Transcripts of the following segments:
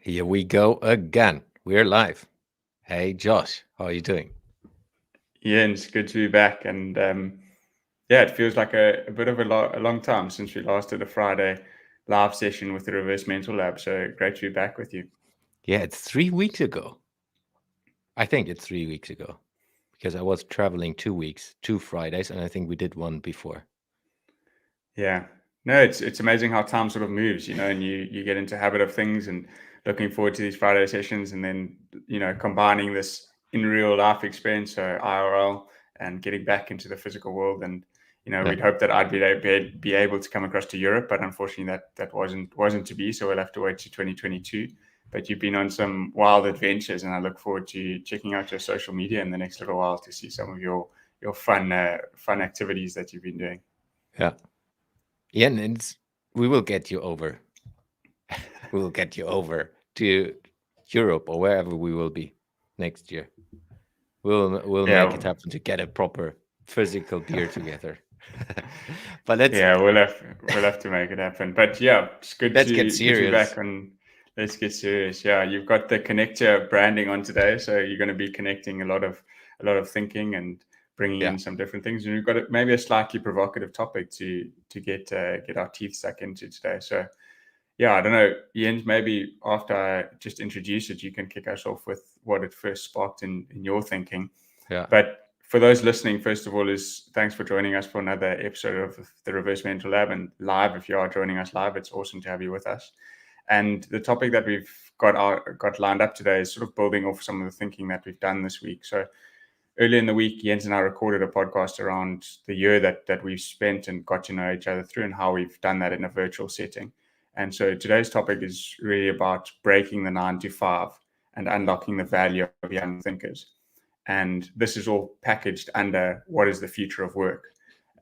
Here we go again. We're live. Hey, Josh, how are you doing? Yeah, and it's good to be back. And yeah, it feels like a bit of a long time since we last did a Friday live session with the Reverse Mental Lab. So great to be back with you. Yeah, it's 3 weeks ago. I think it's 3 weeks ago because I was traveling 2 weeks, 2 Fridays, and I think we did one before. Yeah, no, it's amazing how time sort of moves, and you get into habit of things and looking forward to these Friday sessions, and then combining this in real life experience, so IRL, and getting back into the physical world. And Yeah. we'd hope that I'd be able to come across to Europe, but unfortunately that wasn't to be. So we'll have to wait to 2022. But you've been on some wild adventures, and I look forward to checking out your social media in the next little while to see some of your fun activities that you've been doing. Yeah. Yeah, and we will get you over. We will get you over to Europe or wherever we will be next year. We'll make Yeah, it happen to get a proper physical beer together. But let's yeah, we'll have to make it happen. But yeah, it's let's get good to be serious. back on. Let's get serious. Yeah, you've got the connector branding on today, so you're going to be connecting a lot of thinking and bringing Yeah. in some different things. And we've got maybe a slightly provocative topic to get our teeth stuck into today. So yeah, I don't know, Jens. Maybe after I just introduce it, you can kick us off with what it first sparked in your thinking. Yeah. But for those listening, first of all, is thanks for joining us for another episode of the Reverse Mental Lab, and live. If you are joining us live, it's awesome to have you with us. And the topic that we've got lined up today is sort of building off some of the thinking that we've done this week. So earlier in the week, Jens and I recorded a podcast around the year that we've spent and got to know each other through, and how we've done that in a virtual setting. And so today's topic is really about breaking the 9 to 5 and unlocking the value of young thinkers. And this is all packaged under what is the future of work.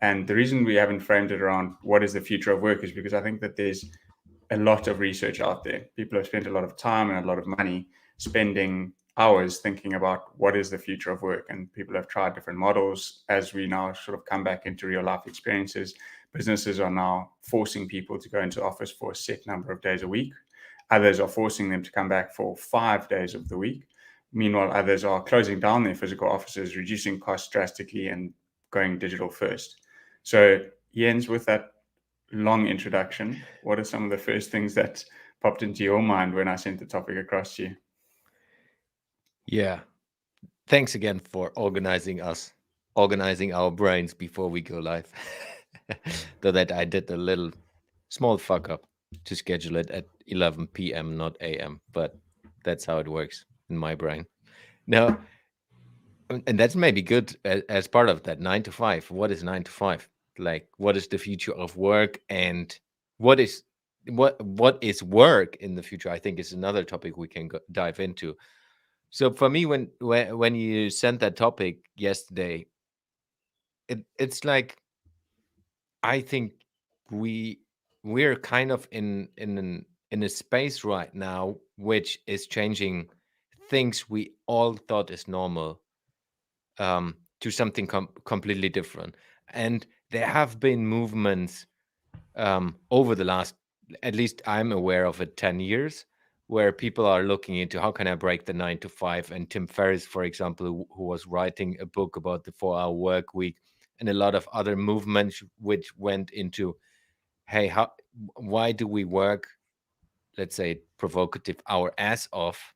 And the reason we haven't framed it around what is the future of work is because I think that there's a lot of research out there. People have spent a lot of time and a lot of money spending hours thinking about what is the future of work. And people have tried different models. As we now sort of come back into real life experiences, businesses are now forcing people to go into office for a set number of days a week. Others are forcing them to come back for 5 days of the week. Meanwhile, others are closing down their physical offices, reducing costs drastically, and going digital first. So, Jens, with that long introduction, what are some of the first things that popped into your mind when I sent the topic across to you? Yeah. Thanks again for organizing our brains before we go live. Though that I did a little small fuck up to schedule it at 11 p.m., not a.m., but that's how it works in my brain. Now, and that's maybe good as part of that 9 to 5. What is 9 to 5? Like, what is the future of work, and what is what is work in the future? I think is another topic we can dive into. So for me, when you sent that topic yesterday, it's like I think we we're kind of in a space right now which is changing things we all thought is normal to something completely different. And there have been movements over the last, at least I'm aware of it, 10 years, where people are looking into how can I break the 9 to 5. And Tim Ferriss, for example, who was writing a book about the 4 hour work week, and a lot of other movements which went into, hey, why do we work, let's say, provocative, our ass off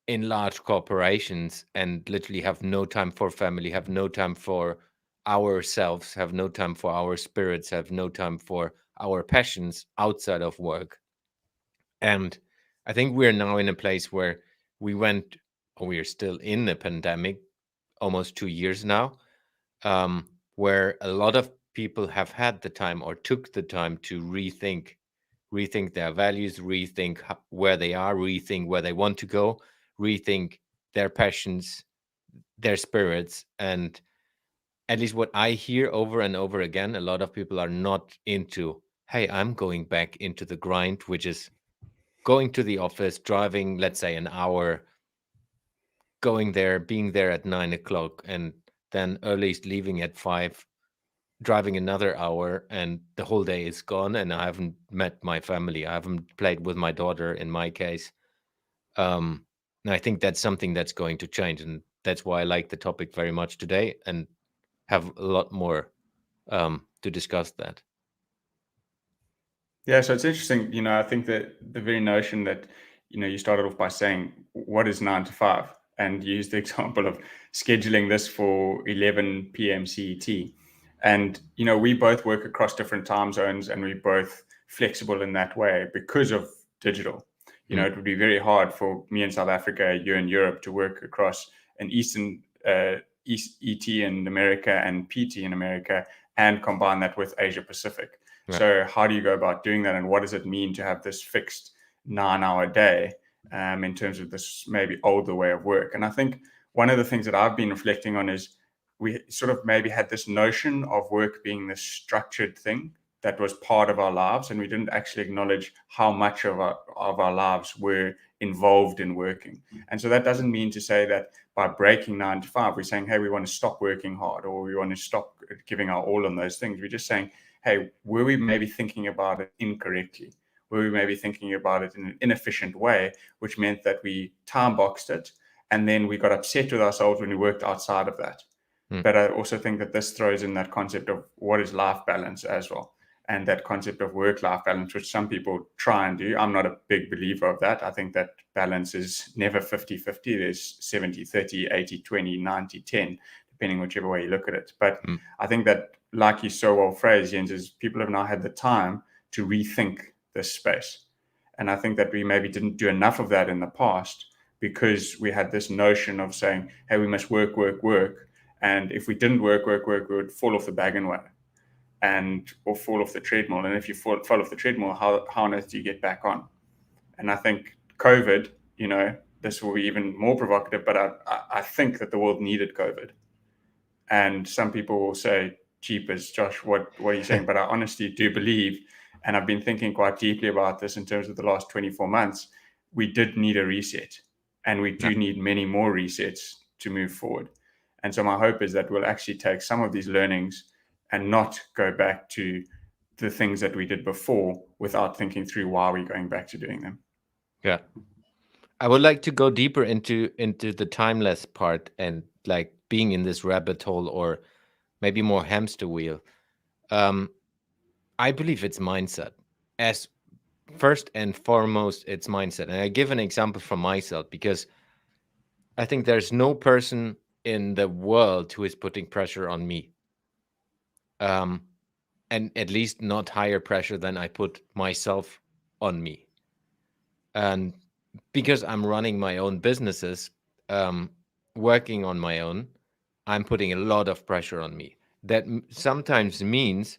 in large corporations and literally have no time for family, have no time for ourselves, have no time for our spirits, have no time for our passions outside of work. And I think we're now in a place where we went, or we are still in a pandemic, almost 2 years now, where a lot of people have had the time or took the time to rethink their values, rethink where they are, rethink where they want to go, rethink their passions, their spirits. And at least what I hear over and over again, a lot of people are not into, hey, I'm going back into the grind, which is going to the office, driving, let's say, an hour, going there, being there at 9 o'clock, and then earliest leaving at 5, driving another hour and the whole day is gone and I haven't met my family. I haven't played with my daughter in my case. Um, and I think that's something that's going to change. And that's why I like the topic very much today and have a lot more to discuss that. Yeah, so it's interesting. I think that the very notion that, you started off by saying, what is 9 to 5? And you used the example of scheduling this for 11 p.m. CET. And, we both work across different time zones and we're both flexible in that way because of digital. Mm, It would be very hard for me in South Africa, you in Europe, to work across an East ET in America and PT in America and combine that with Asia Pacific. yeah, So how do you go about doing that, and what does it mean to have this fixed 9 hour day in terms of this maybe older way of work? And I think one of the things that I've been reflecting on is we sort of maybe had this notion of work being this structured thing that was part of our lives, and we didn't actually acknowledge how much of our lives were involved in working. And so that doesn't mean to say that by breaking 9 to 5, we're saying, hey, we want to stop working hard or we want to stop giving our all on those things. We're just saying, hey, were we maybe thinking about it incorrectly? Were we maybe thinking about it in an inefficient way, which meant that we time boxed it and then we got upset with ourselves when we worked outside of that? mm, But I also think that this throws in that concept of what is life balance as well. And that concept of work-life balance, which some people try and do. I'm not a big believer of that. I think that balance is never 50-50. There's 70-30, 80-20, 90-10, depending whichever way you look at it. But mm, I think that, like you so well phrased, Jens, is people have now had the time to rethink this space. And I think that we maybe didn't do enough of that in the past because we had this notion of saying, hey, we must work, work, work. And if we didn't work, work, work, we would fall off the wagon and or fall off the treadmill. And if you fall off the treadmill, how on earth do you get back on? And I think COVID, this will be even more provocative, but I think that the world needed COVID. And some people will say, "Jeepers, Josh, what are you saying?" But I honestly do believe, and I've been thinking quite deeply about this in terms of the last 24 months, we did need a reset, and we yeah, do need many more resets to move forward. And so my hope is that we'll actually take some of these learnings and not go back to the things that we did before without thinking through why we're going back to doing them. yeah. I would like to go deeper into the timeless part and like being in this rabbit hole or maybe more hamster wheel. Um, I believe it's mindset. As first and foremost, it's mindset. And I give an example from myself because I think there's no person in the world who is putting pressure on me. Um, and at least not higher pressure than I put myself on me. And because I'm running my own businesses, um, working on my own, I'm putting a lot of pressure on me. That sometimes means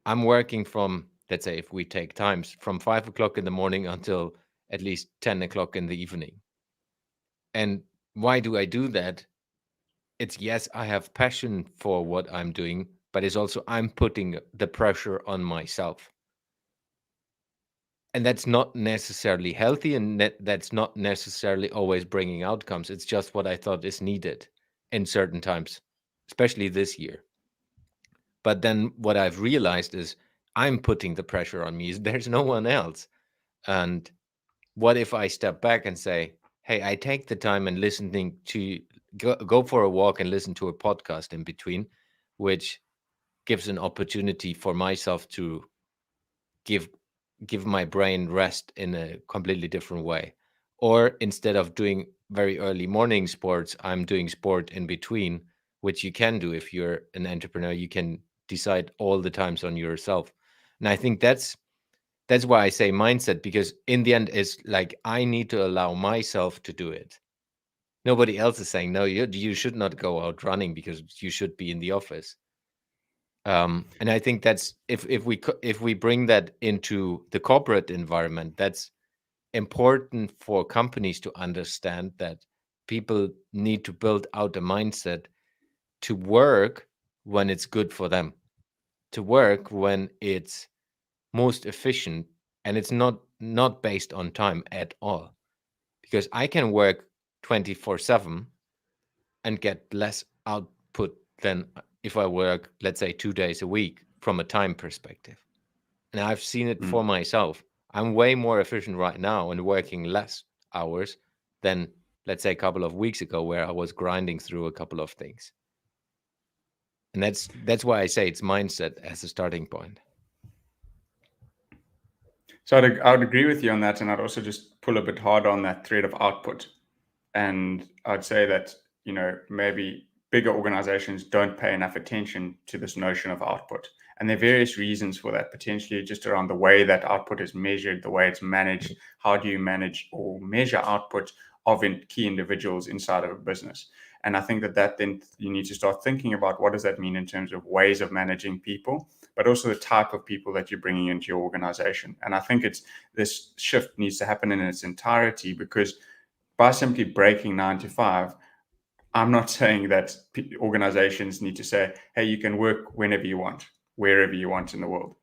I'm working from, let's say, if we take times from 5 o'clock in the morning until at least 10 o'clock in the evening. And why do I do that? It's yes, I have passion for what I'm doing, but it's also I'm putting the pressure on myself. And that's not necessarily healthy and that's not necessarily always bringing outcomes. It's just what I thought is needed in certain times, especially this year. But then what I've realized is I'm putting the pressure on me. There's no one else. And what if I step back and say, hey, I take the time and listening to go for a walk and listen to a podcast in between, which gives an opportunity for myself to give give my brain rest in a completely different way. Or instead of doing very early morning sports, I'm doing sport in between, which you can do if you're an entrepreneur. You can decide all the times on yourself. And I think that's why I say mindset, because in the end it's like I need to allow myself to do it. Nobody else is saying no, you should not go out running because you should be in the office. And I think that's if we bring that into the corporate environment, that's important for companies to understand that people need to build out a mindset to work when it's good for them, to work when it's most efficient, and it's not based on time at all. Because I can work 24/7 and get less output than if I work, let's say, 2 days a week from a time perspective. And I've seen it for myself. I'm way more efficient right now and working less hours than, let's say, a couple of weeks ago, where I was grinding through a couple of things. And that's why I say it's mindset as a starting point. So I would agree with you on that, and I'd also just pull a bit harder on that thread of output. And I'd say that, maybe bigger organizations don't pay enough attention to this notion of output. And there are various reasons for that, potentially just around the way that output is measured, the way it's managed. How do you manage or measure output of key individuals inside of a business? And I think that then you need to start thinking about what does that mean in terms of ways of managing people, but also the type of people that you're bringing into your organization. And I think this shift needs to happen in its entirety, because by simply breaking 9 to 5, I'm not saying that organizations need to say, hey, you can work whenever you want, wherever you want in the world.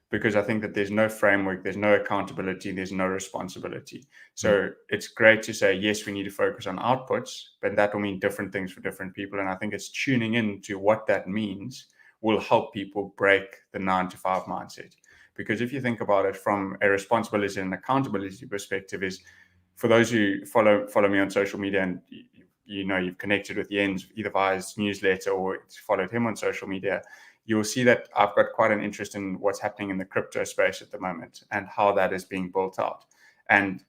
Because I think that there's no framework, there's no accountability, there's no responsibility. So it's great to say, yes, we need to focus on outputs, but that will mean different things for different people. And I think it's tuning into what that means will help people break the 9 to 5 mindset. Because if you think about it from a responsibility and accountability perspective, is for those who follow me on social media, and you've connected with Jens either via his newsletter or followed him on social media, you'll see that I've got quite an interest in what's happening in the crypto space at the moment and how that is being built out. And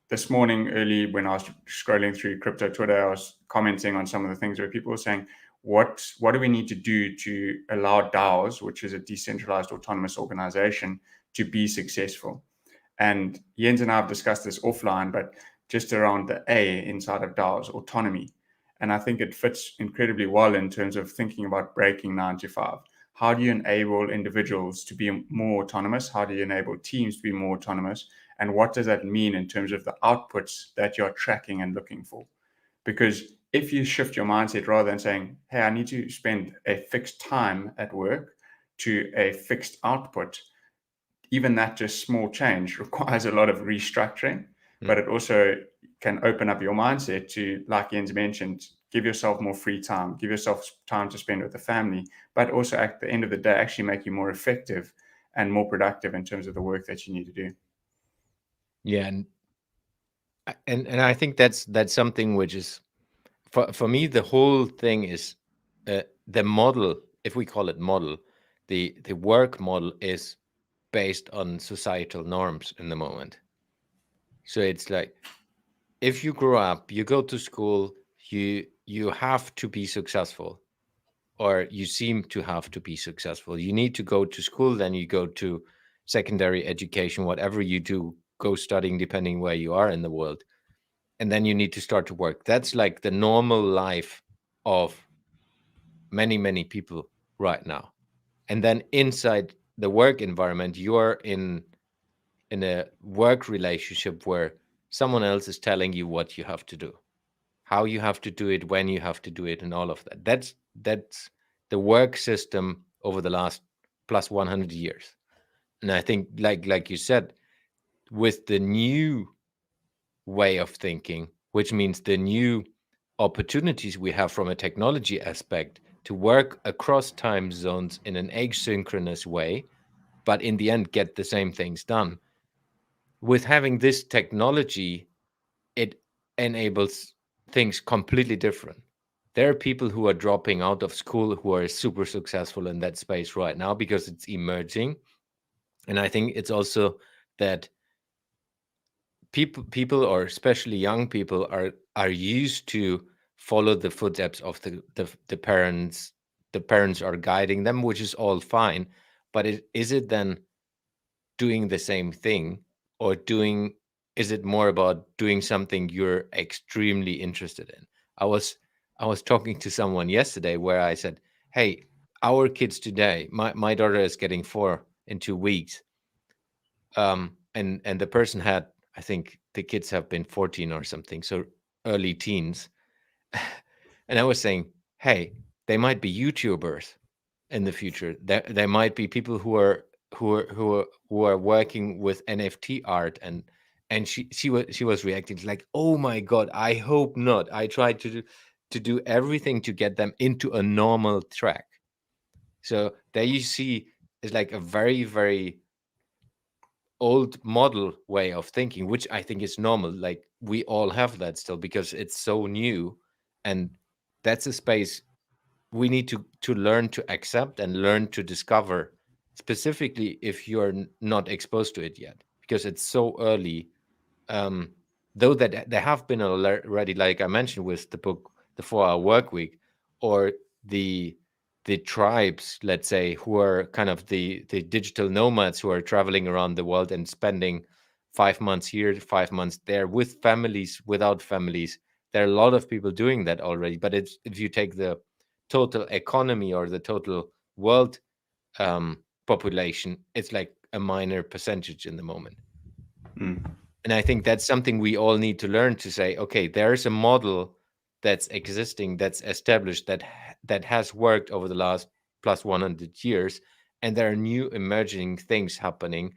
this morning early, when I was scrolling through crypto Twitter, I was commenting on some of the things where people were saying, what do we need to do to allow DAOs, which is a decentralized autonomous organization, to be successful? And Jens and I have discussed this offline, but just around the A inside of DAOs, autonomy. And I think it fits incredibly well in terms of thinking about breaking 9 to 5. How do you enable individuals to be more autonomous? How do you enable teams to be more autonomous? And what does that mean in terms of the outputs that you're tracking and looking for? Because if you shift your mindset rather than saying, hey, I need to spend a fixed time at work to a fixed output, even that just small change requires a lot of restructuring, but it also can open up your mindset to, like Jens mentioned, give yourself more free time, give yourself time to spend with the family, but also at the end of the day, actually make you more effective and more productive in terms of the work that you need to do. Yeah, and I think that's something which is, for me, the whole thing is the model, if we call it model, the work model is based on societal norms in the moment. So it's like, if you grow up, you go to school, you have to be successful, or you seem to have to be successful. You need to go to school, then you go to secondary education, whatever you do, go studying depending where you are in the world. And then you need to start to work. That's like the normal life of many, many people right now. And then inside the work environment, you're in a work relationship where someone else is telling you what you have to do, how you have to do it, when you have to do it, and all of that. That's the work system over the last plus 100 years. And I think, like you said, with the new way of thinking, which means the new opportunities we have from a technology aspect to work across time zones in an asynchronous way, but in the end get the same things done. With having this technology, it enables things completely different. There are people who are dropping out of school who are super successful in that space right now because it's emerging. And I think it's also that people or especially young people are used to follow the footsteps of the parents. The parents are guiding them, which is all fine, but is it then doing the same thing, or doing, is it more about doing something you're extremely interested in? I was talking to someone yesterday where I said, hey, our kids today, my daughter is getting 4 in 2 weeks, and the person had, I think the kids have been 14 or something, so early teens. And I was saying, hey, they might be YouTubers in the future. There might be people who are working with NFT art, and she was reacting like, oh my god, I hope not. I tried to do everything to get them into a normal track. So there you see is like a very, very old model way of thinking, which I think is normal. Like we all have that still because it's so new. And that's a space we need to learn to accept and learn to discover, specifically if you're not exposed to it yet, because it's so early. um, though that there have been already, like I mentioned, with the book The 4 Hour Work Week, or the the tribes, let's say, who are kind of the digital nomads who are traveling around the world and spending 5 months here, 5 months there, with families, without families. There are a lot of people doing that already, but it's, if you take the total economy or the total world population, it's like a minor percentage in the moment. Mm. And I think that's something we all need to learn to say, okay, there's a model that's existing, that's established, that has worked over the last plus 100 years, and there are new emerging things happening.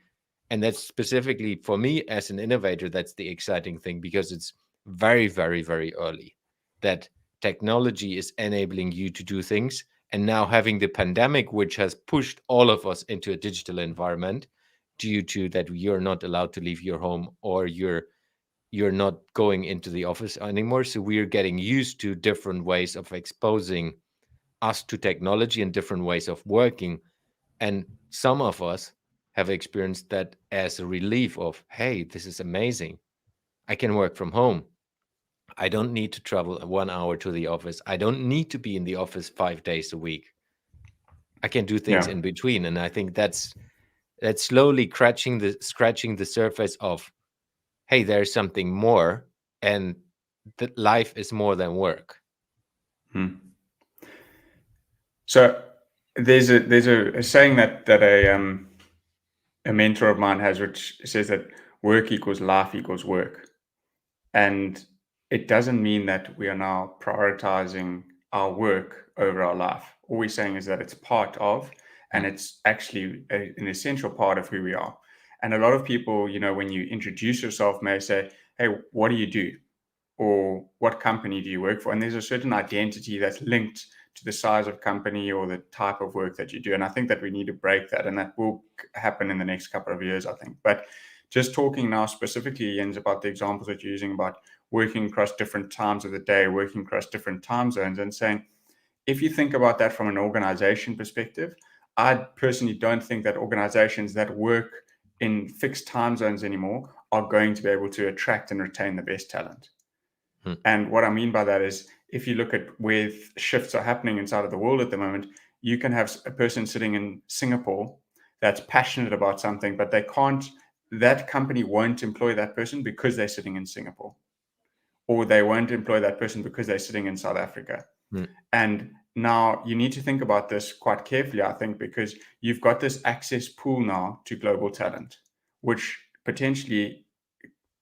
And that's specifically for me as an innovator, that's the exciting thing, because it's very, very, very early that technology is enabling you to do things. And now having the pandemic, which has pushed all of us into a digital environment, due to that you're not allowed to leave your home, or you're not going into the office anymore. So we're getting used to different ways of exposing us to technology and different ways of working. And some of us have experienced that as a relief of, hey, this is amazing. I can work from home. I don't need to travel 1 hour to the office. I don't need to be in the office 5 days a week. I can do things Yeah. in between. And I think that's slowly scratching the surface of, hey, there's something more, and that life is more than work. Mm. So there's a saying that a mentor of mine has, which says that work equals life equals work. And it doesn't mean that we are now prioritizing our work over our life. All we're saying is that it's part of, and Mm, it's actually an essential part of who we are. And a lot of people, when you introduce yourself, may say, "Hey, what do you do?" or "What company do you work for?" And there's a certain identity that's linked to the size of company or the type of work that you do. And I think that we need to break that, and that will happen in the next couple of years, I think. But just talking now specifically, Jens, about the examples that you're using about working across different times of the day, working across different time zones, and saying, if you think about that from an organization perspective, I personally don't think that organizations that work in fixed time zones anymore are going to be able to attract and retain the best talent. mm, And what I mean by that is, if you look at where shifts are happening inside of the world at the moment, you can have a person sitting in Singapore that's passionate about something, but that company won't employ that person because they're sitting in Singapore, or they won't employ that person because they're sitting in South Africa. mm. And now you need to think about this quite carefully, I think, because you've got this access pool now to global talent, which potentially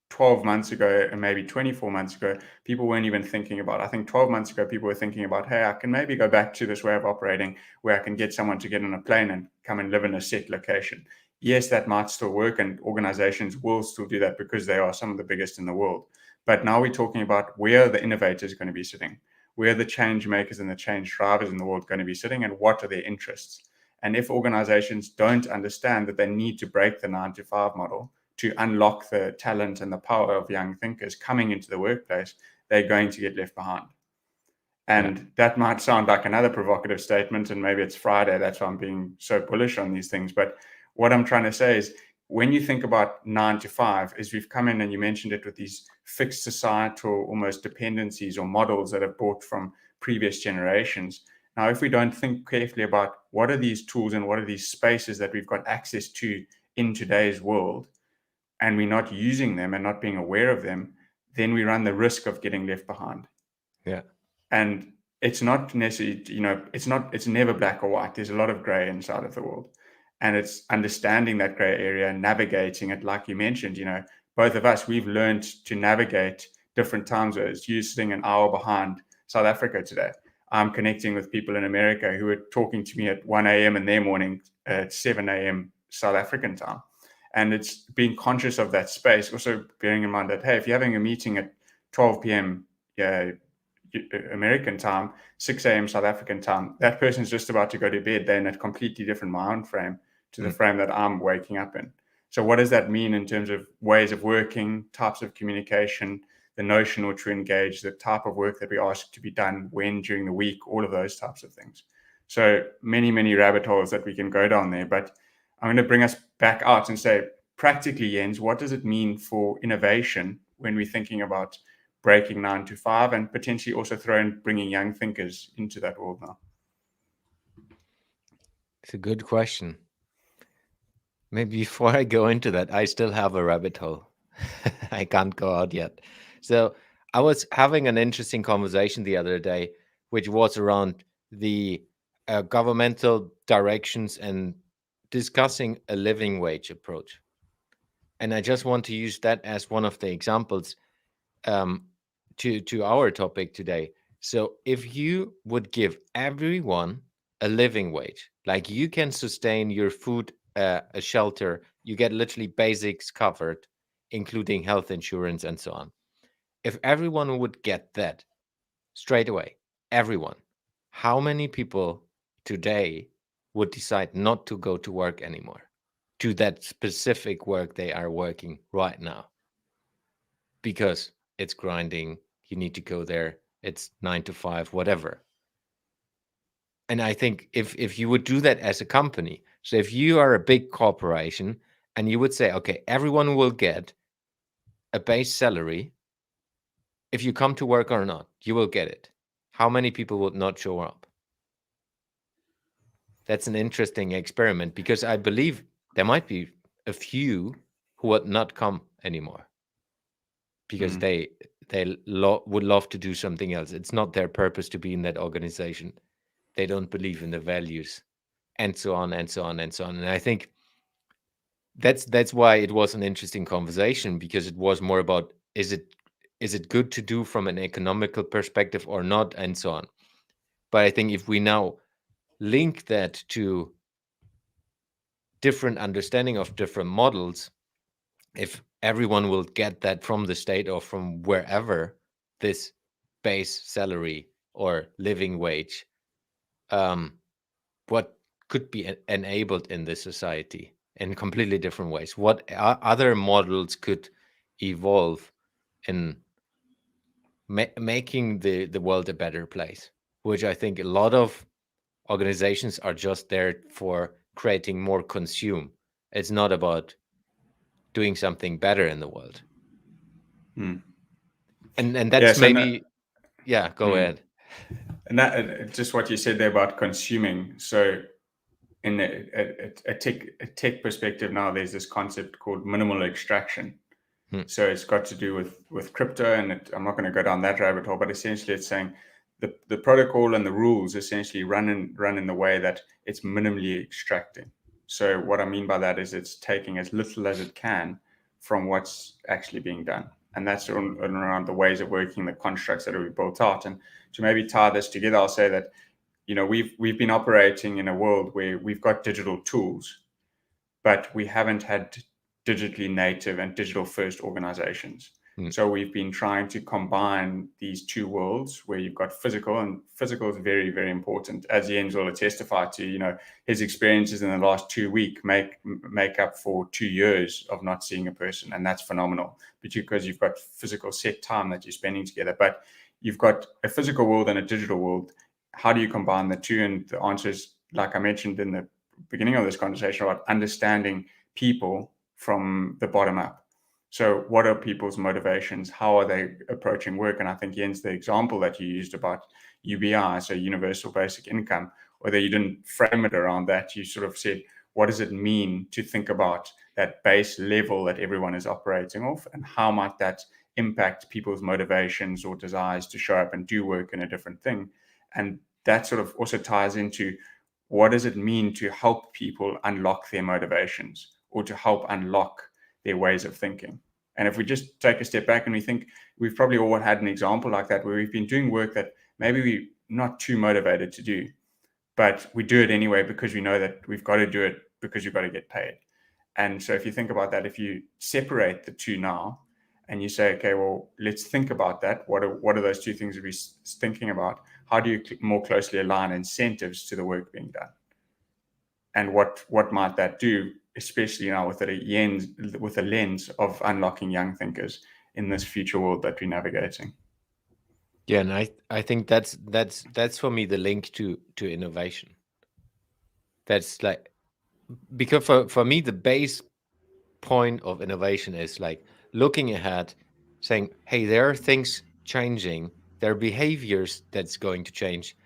12 months ago and maybe 24 months ago, people weren't even thinking about. I think 12 months ago, people were thinking about, hey, I can maybe go back to this way of operating where I can get someone to get on a plane and come and live in a set location. Yes, that might still work, and organizations will still do that because they are some of the biggest in the world. But now we're talking about, where are the innovators going to be sitting? Where are the change makers and the change drivers in the world going to be sitting, and what are their interests? And if organizations don't understand that they need to break the 9 to 5 model to unlock the talent and the power of young thinkers coming into the workplace, they're going to get left behind. Yeah, And that might sound like another provocative statement, and maybe it's Friday, that's why I'm being so bullish on these things. But what I'm trying to say is, when you think about 9 to 5, is we've come in, and you mentioned it, with these fixed societal almost dependencies or models that have brought from previous generations. Now, if we don't think carefully about what are these tools and what are these spaces that we've got access to in today's world, and we're not using them and not being aware of them, then we run the risk of getting left behind. yeah, And it's not necessarily, it's never black or white. There's a lot of gray inside of the world. And it's understanding that gray area and navigating it. Like you mentioned, both of us, we've learned to navigate different time zones. You're sitting an hour behind South Africa today. I'm connecting with people in America who are talking to me at 1 a.m. in their morning, at 7 a.m. South African time. And it's being conscious of that space. Also bearing in mind that, hey, if you're having a meeting at 12 p.m. American time, 6 a.m. South African time, that person's just about to go to bed. They're in a completely different mind frame to the Mm. frame that I'm waking up in. So what does that mean in terms of ways of working, types of communication, the notion which we engage, the type of work that we ask to be done, when, during the week, all of those types of things. So many rabbit holes that we can go down there. But I'm going to bring us back out and say, practically, Jens, what does it mean for innovation when we're thinking about breaking 9 to 5 and potentially also bringing young thinkers into that world now? It's a good question. Maybe before I go into that, I still have a rabbit hole. I can't go out yet. So I was having an interesting conversation the other day, which was around the governmental directions and discussing a living wage approach. And I just want to use that as one of the examples um, to our topic today. So if you would give everyone a living wage, like you can sustain your food, a shelter, you get literally basics covered, including health insurance and so on. If everyone would get that straight away, everyone, how many people today would decide not to go to work anymore, to that specific work they are working right now? Because it's grinding, you need to go there, it's 9 to 5, whatever. And I think if you would do that as a company, so if you are a big corporation and you would say, okay, everyone will get a base salary, if you come to work or not, you will get it. How many people would not show up? That's an interesting experiment, because I believe there might be a few who would not come anymore because they would love to do something else. It's not their purpose to be in that organization. They don't believe in the values, and so on and so on and so on. And I think that's why it was an interesting conversation, because it was more about, is it good to do from an economical perspective or not, and so on. But I think if we now link that to different understanding of different models, if everyone will get that from the state or from wherever, this base salary or living wage, um, what could be enabled in this society in completely different ways? What other models could evolve in making the world a better place? Which I think a lot of organizations are just there for creating more consume. It's not about doing something better in the world. And that's Yes, and maybe, yeah, go ahead. that just what you said there about consuming. So in a tech perspective now, there's this concept called minimal extraction. Hmm. So it's got to do with crypto, and I'm not going to go down that rabbit hole, but essentially it's saying the protocol and the rules essentially run in the way that it's minimally extracting. So what I mean by that is it's taking as little as it can from what's actually being done. And that's around the ways of working, the constructs that are built out. And to maybe tie this together, I'll say that, we've been operating in a world where we've got digital tools, but we haven't had digitally native and digital first organizations. Hmm. So we've been trying to combine these two worlds where you've got physical, and physical is very, very important. As Jens will testify to, his experiences in the last 2 weeks make up for 2 years of not seeing a person. And that's phenomenal, because you've got physical set time that you're spending together, but you've got a physical world and a digital world. How do you combine the two? And the answer is, like I mentioned in the beginning of this conversation, about understanding people from the bottom up. So what are people's motivations? How are they approaching work? And I think, Jens, the example that you used about UBI, so universal basic income, whether you didn't frame it around that, you sort of said, what does it mean to think about that base level that everyone is operating off, and how might that impact people's motivations or desires to show up and do work in a different thing? And that sort of also ties into, what does it mean to help people unlock their motivations, or to help unlock their ways of thinking? And if we just take a step back and we think, we've probably all had an example like that, where we've been doing work that maybe we're not too motivated to do, but we do it anyway because we know that we've got to do it because you've got to get paid. And so if you think about that, if you separate the two now and you say, okay, well, let's think about that. What are those two things we're thinking about? How do you more closely align incentives to the work being done? And what might that do, especially now with a lens of unlocking young thinkers in this future world that we're navigating? Yeah, and I think that's for me the link to innovation. That's like, because for me the base point of innovation is like looking ahead, saying, hey, there are things changing, there are behaviors that's going to change.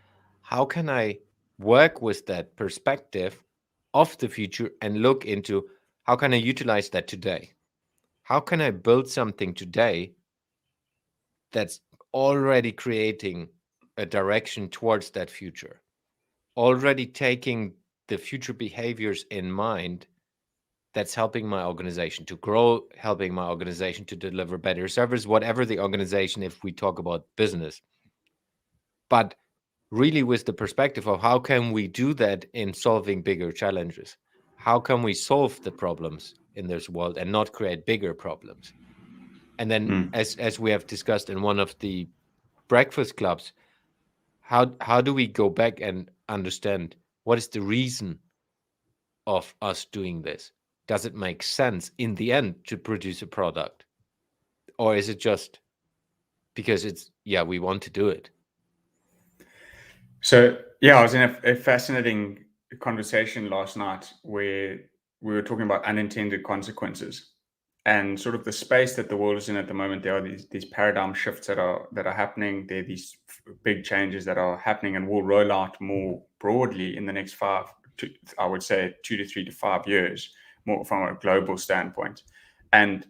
How can I work with that perspective of the future and look into how can I utilize that today? How can I build something today that's already creating a direction towards that future, already taking the future behaviors in mind, that's helping my organization to grow, helping my organization to deliver better service, whatever the organization, if we talk about business. But really with the perspective of how can we do that in solving bigger challenges? How can we solve the problems in this world and not create bigger problems? And then, Mm. as we have discussed in one of the breakfast clubs, how do we go back and understand what is the reason of us doing this? Does it make sense in the end to produce a product? Or is it just because it's, yeah, we want to do it? So yeah, I was in a fascinating conversation last night where we were talking about unintended consequences and sort of the space that the world is in at the moment. There are these paradigm shifts that are happening. There are these big changes that are happening and will roll out more broadly in the next I would say 2 to 3 to 5 years, more from a global standpoint. And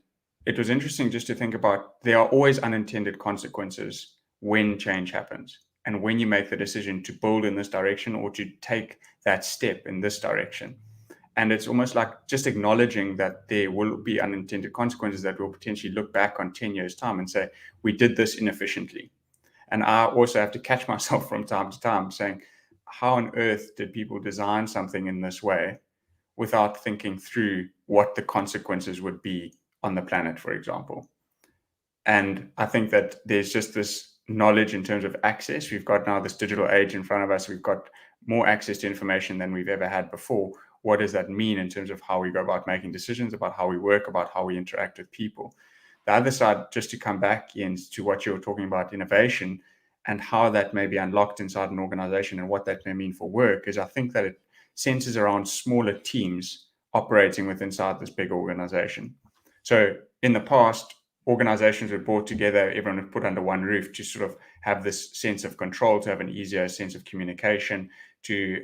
it was interesting just to think about there are always unintended consequences when change happens and when you make the decision to build in this direction or to take that step in this direction. And it's almost like just acknowledging that there will be unintended consequences that will potentially look back on 10 years' time and say, we did this inefficiently. And I also have to catch myself from time to time saying, how on earth did people design something in this way without thinking through what the consequences would be on the planet, for example? And I think that there's just this knowledge in terms of access. We've got now this digital age in front of us. We've got more access to information than we've ever had before. What does that mean in terms of how we go about making decisions, about how we work, about how we interact with people? The other side, just to come back in to what you were talking about, innovation and how that may be unlocked inside an organization and what that may mean for work, is I think that it centers around smaller teams operating within inside this big organization. So in the past, organizations were brought together, everyone was put under one roof to sort of have this sense of control, to have an easier sense of communication, to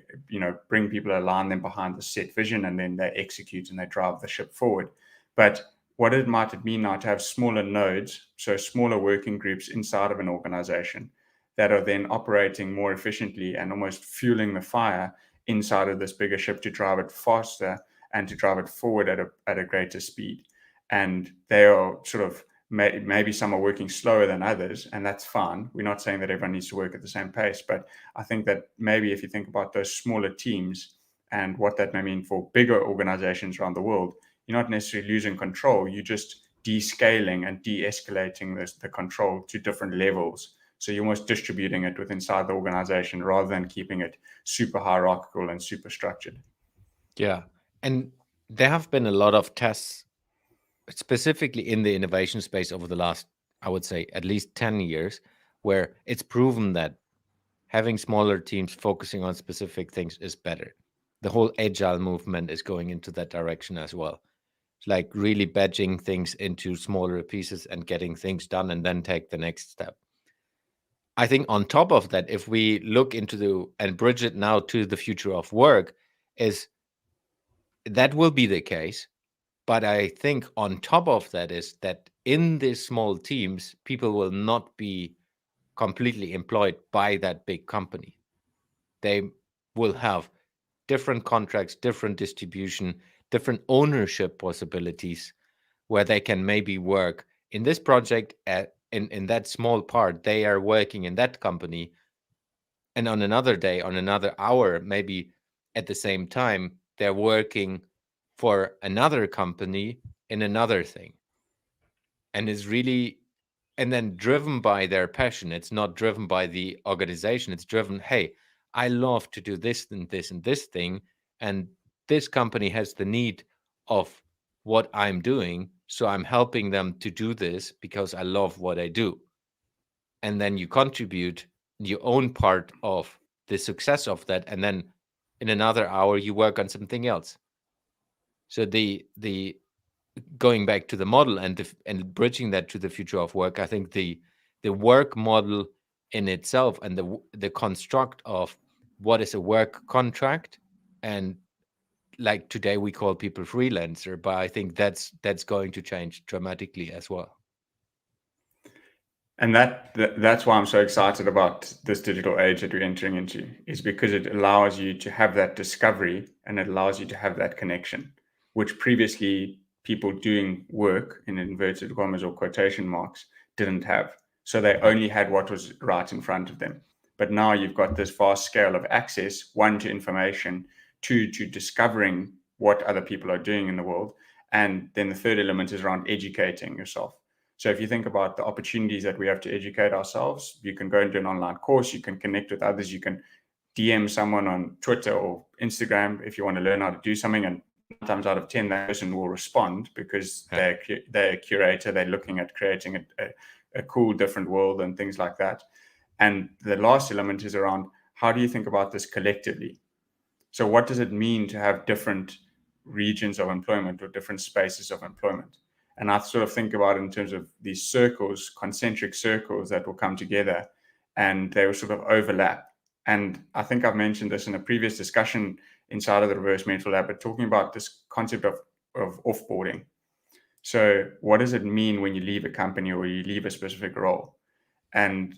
bring people, align them behind the set vision, and then they execute and they drive the ship forward. But what it might mean now to have smaller nodes, so smaller working groups inside of an organization that are then operating more efficiently and almost fueling the fire inside of this bigger ship to drive it faster and to drive it forward at a greater speed. And they are sort of, maybe some are working slower than others, and that's fine. We're not saying that everyone needs to work at the same pace, but I think that maybe if you think about those smaller teams and what that may mean for bigger organizations around the world, you're not necessarily losing control. You're just descaling and de-escalating the control to different levels. So you're almost distributing it within inside the organization rather than keeping it super hierarchical and super structured. Yeah. And there have been a lot of tests, specifically in the innovation space over the last, I would say, at least 10 years, where it's proven that having smaller teams focusing on specific things is better. The whole agile movement is going into that direction as well. It's like really batching things into smaller pieces and getting things done and then take the next step. I think on top of that, if we look into and bridge it now to the future of work, is that will be the case. But I think on top of that is that in these small teams, people will not be completely employed by that big company. They will have different contracts, different distribution, different ownership possibilities, where they can maybe work in this project in that small part. They are working in that company, and on another day, on another hour, maybe at the same time, they're working for another company in another thing. and is really, and then driven by their passion. It's not driven by the organization. It's driven, hey, I love to do this and this and this thing, and this company has the need of what I'm doing, so I'm helping them to do this because I love what I do. And then you contribute your own part of the success of that, and then in another hour you work on something else. So the going back to the model and and bridging that to the future of work, I think the work model in itself and the construct of what is a work contract, and like today we call people freelancer, but I think that's going to change dramatically as well. And that's why I'm so excited about this digital age that we're entering into, is because it allows you to have that discovery and it allows you to have that connection, which previously people doing work in inverted commas or quotation marks didn't have. So they Yeah. only had what was right in front of them. But now you've got this vast scale of access, one, to information, two, to discovering what other people are doing in the world. And then the third element is around educating yourself. So if you think about the opportunities that we have to educate ourselves, you can go into an online course, you can connect with others, you can DM someone on Twitter or Instagram if you want to learn how to do something, and 9 times out of 10 that person will respond because Yeah. they're a curator, they're looking at creating a cool different world and things like that. And the last element is around, how do you think about this collectively? So what does it mean to have different regions of employment or different spaces of employment? And I sort of think about it in terms of these circles, concentric circles that will come together and they will sort of overlap. And I think I've mentioned this in a previous discussion inside of the Reverse Mental Lab, but talking about this concept of offboarding. So what does it mean when you leave a company or you leave a specific role? And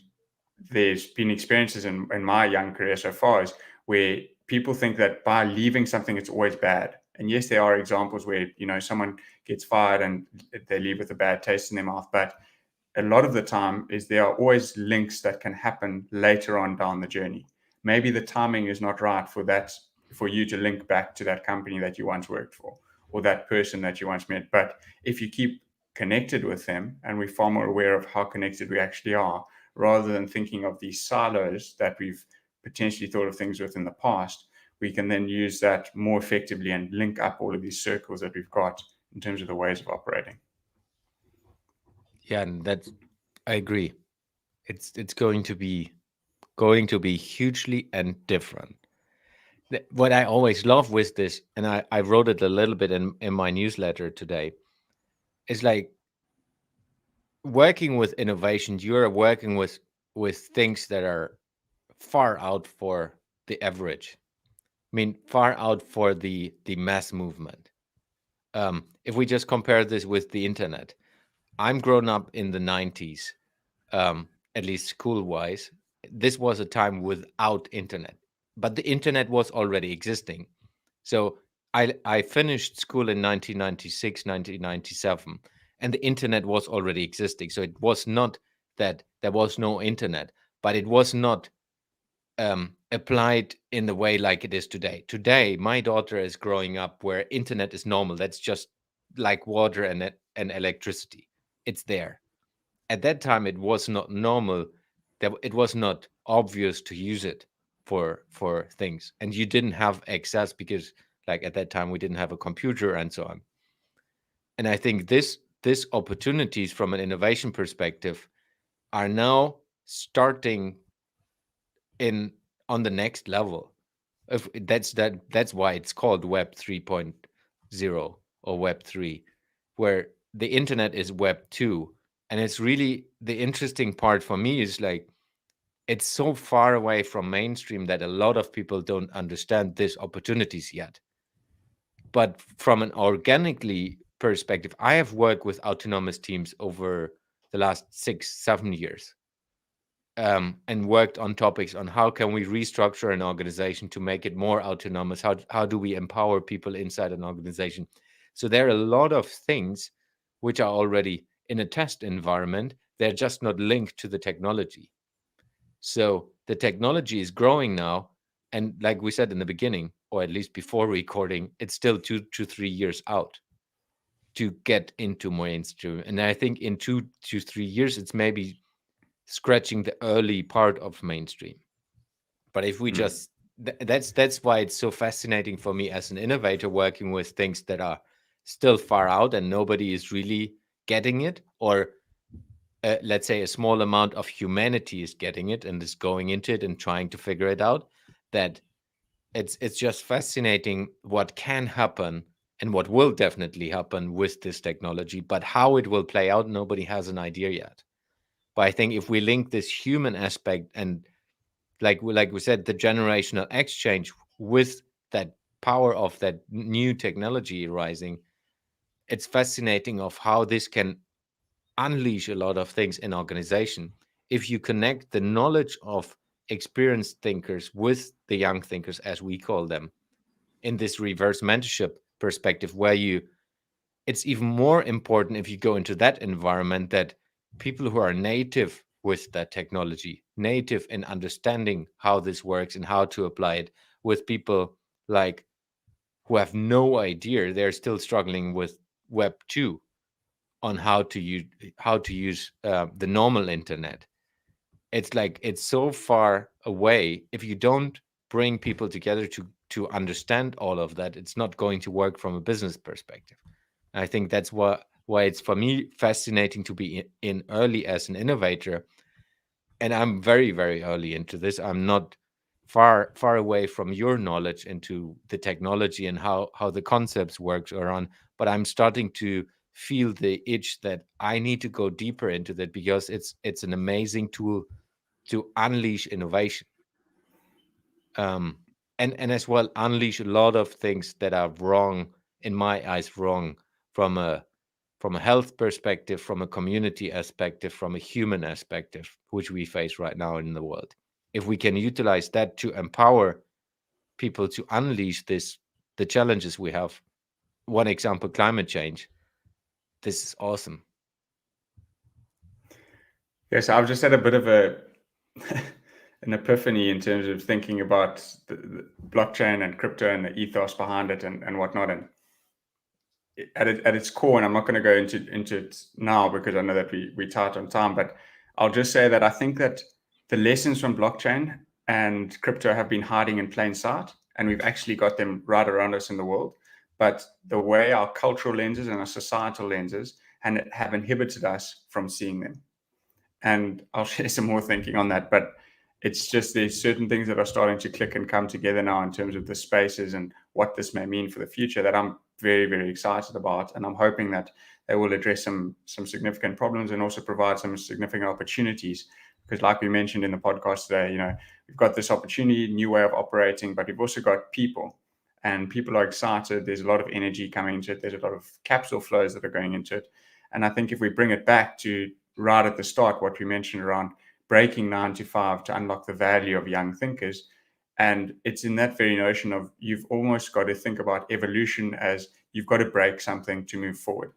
there's been experiences in my young career so far is where people think that by leaving something it's always bad. And yes, there are examples where someone gets fired and they leave with a bad taste in their mouth, but a lot of the time is there are always links that can happen later on down the journey. Maybe the timing is not right for you to link back to that company that you once worked for or that person that you once met. But if you keep connected with them, and we're far more aware of how connected we actually are, rather than thinking of these silos that we've potentially thought of things with in the past, we can then use that more effectively and link up all of these circles that we've got in terms of the ways of operating. Yeah, and that's, I agree. It's going to be hugely and different. What I always love with this, and I wrote it a little bit in my newsletter today, is like working with innovation. You're working with things that are far out for the average. I mean, far out for the mass movement. If we just compare this with the internet, I'm grown up in the 90s, at least school wise. This was a time without internet, but the internet was already existing. So I finished school in 1996, 1997, and the internet was already existing. So it was not that there was no internet, but it was not applied in the way like it is today. Today, my daughter is growing up where internet is normal. That's just like water and electricity. It's there. At that time, it was not normal. That it was not obvious to use it for things, and you didn't have access because, like at that time, we didn't have a computer and so on. And I think this opportunities from an innovation perspective are now starting in on the next level. If that's why it's called Web 3.0 or Web 3, where the internet is Web 2. And it's really the interesting part for me is like it's so far away from mainstream that a lot of people don't understand these opportunities yet. But from an organically perspective, I have worked with autonomous teams over the last 6 7 years, and worked on topics on how can we restructure an organization to make it more autonomous. How do we empower people inside an organization? So there are a lot of things which are already in a test environment. They're just not linked to the technology. So the technology is growing now, and like we said in the beginning, or at least before recording, it's still 2 to 3 years out. to get into mainstream. And I think in 2 to 3 years, it's maybe scratching the early part of mainstream. But if we Mm. just that's why it's so fascinating for me as an innovator working with things that are still far out and nobody is really getting it, or let's say a small amount of humanity is getting it and is going into it and trying to figure it out. That it's just fascinating what can happen and what will definitely happen with this technology, but how it will play out, nobody has an idea yet. But I think if we link this human aspect and like we said, the generational exchange with that power of that new technology rising, it's fascinating of how this can unleash a lot of things in organization if you connect the knowledge of experienced thinkers with the young thinkers, as we call them, in this reverse mentorship perspective, where you it's even more important if you go into that environment that people who are native with that technology, native in understanding how this works and how to apply it, with people like who have no idea, they're still struggling with Web 2 on how to use the normal internet. It's like it's so far away. If you don't bring people together to understand all of that, it's not going to work from a business perspective. I think that's why it's for me fascinating to be in early as an innovator, and I'm very very early into this. I'm not far away from your knowledge into the technology and how the concepts works around, but I'm starting to feel the itch that I need to go deeper into that because it's an amazing tool to unleash innovation, um, and as well unleash a lot of things that are wrong in my eyes, wrong from a health perspective, from a community perspective, from a human perspective, which we face right now in the world. If we can utilize that to empower people to unleash the challenges we have, one example, climate change, this is awesome. Yes, I've just had a bit of a an epiphany in terms of thinking about the blockchain and crypto and the ethos behind it and whatnot. And at its core, and I'm not going to go into it now because I know that we tight on time, but I'll just say that I think that the lessons from blockchain and crypto have been hiding in plain sight, and we've actually got them right around us in the world. But the way our cultural lenses and our societal lenses have inhibited us from seeing them. And I'll share some more thinking on that. But it's just there's certain things that are starting to click and come together now in terms of the spaces and what this may mean for the future that I'm very, very excited about. And I'm hoping that they will address some significant problems and also provide some significant opportunities. Because like we mentioned in the podcast today, we've got this opportunity, new way of operating, but we've also got people. And people are excited. There's a lot of energy coming into it. There's a lot of capital flows that are going into it. And I think if we bring it back to right at the start, what we mentioned around breaking 9 to 5 to unlock the value of young thinkers. And it's in that very notion of you've almost got to think about evolution as you've got to break something to move forward.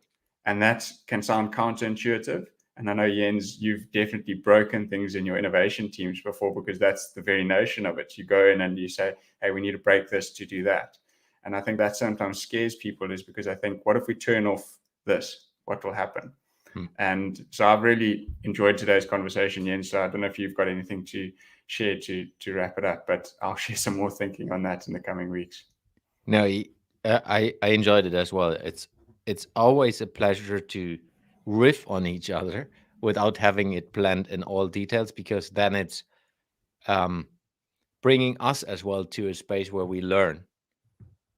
And that can sound counterintuitive. And I know, Jens, you've definitely broken things in your innovation teams before because that's the very notion of it. You go in and you say, hey, we need to break this to do that. And I think that sometimes scares people is because I think, what if we turn off this? What will happen? Hmm. And so I've really enjoyed today's conversation, Jens. So I don't know if you've got anything to share to wrap it up, but I'll share some more thinking on that in the coming weeks. No, I enjoyed it as well. It's always a pleasure to riff on each other without having it planned in all details, because then it's um, bringing us as well to a space where we learn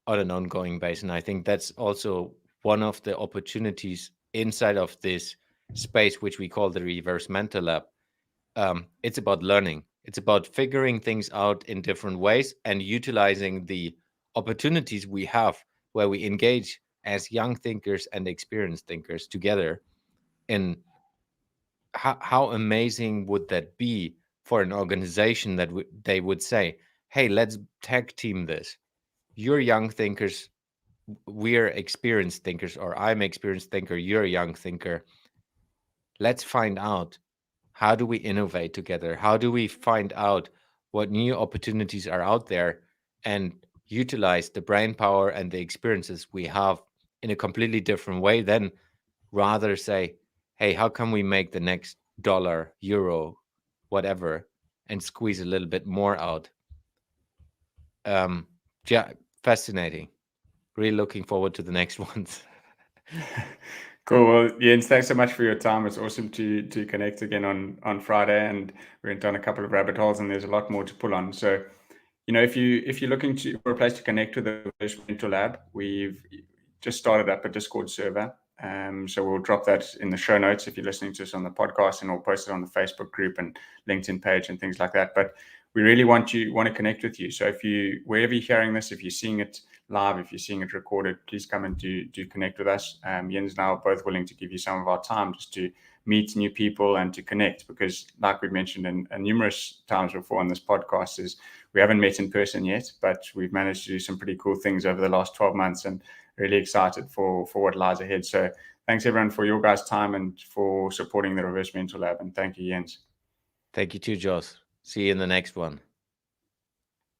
on an ongoing basis. And I think that's also one of the opportunities inside of this space, which we call the Reverse Mentor Lab. It's about learning. It's about figuring things out in different ways and utilizing the opportunities we have where we engage as young thinkers and experienced thinkers together. And how amazing would that be for an organization that they would say, hey, let's tag team this. You're young thinkers, we're experienced thinkers, or I'm experienced thinker, you're a young thinker. Let's find out, how do we innovate together? How do we find out what new opportunities are out there and utilize the brain power and the experiences we have in a completely different way, then rather say, hey, how can we make the next dollar, euro, whatever, and squeeze a little bit more out? Yeah, fascinating. Really looking forward to the next ones. Cool. Well, Jens, thanks so much for your time. It's awesome to connect again on Friday, and we went down a couple of rabbit holes, and there's a lot more to pull on. So, if you're looking for a place to connect with the Reverse Mentor Lab, we've just started up a Discord server. So we'll drop that in the show notes if you're listening to us on the podcast, and we'll post it on the Facebook group and LinkedIn page and things like that. But we really want to connect with you. So if you, wherever you're hearing this, if you're seeing it live, if you're seeing it recorded, please come and do connect with us. Jens and I are both willing to give you some of our time just to meet new people and to connect, because like we've mentioned in numerous times before on this podcast, is we haven't met in person yet, but we've managed to do some pretty cool things over the last 12 months, and really excited for what lies ahead. So thanks everyone for your guys' time and for supporting the Reverse Mentor Lab, and thank you, Jens. Thank you too, Joss. See you in the next one.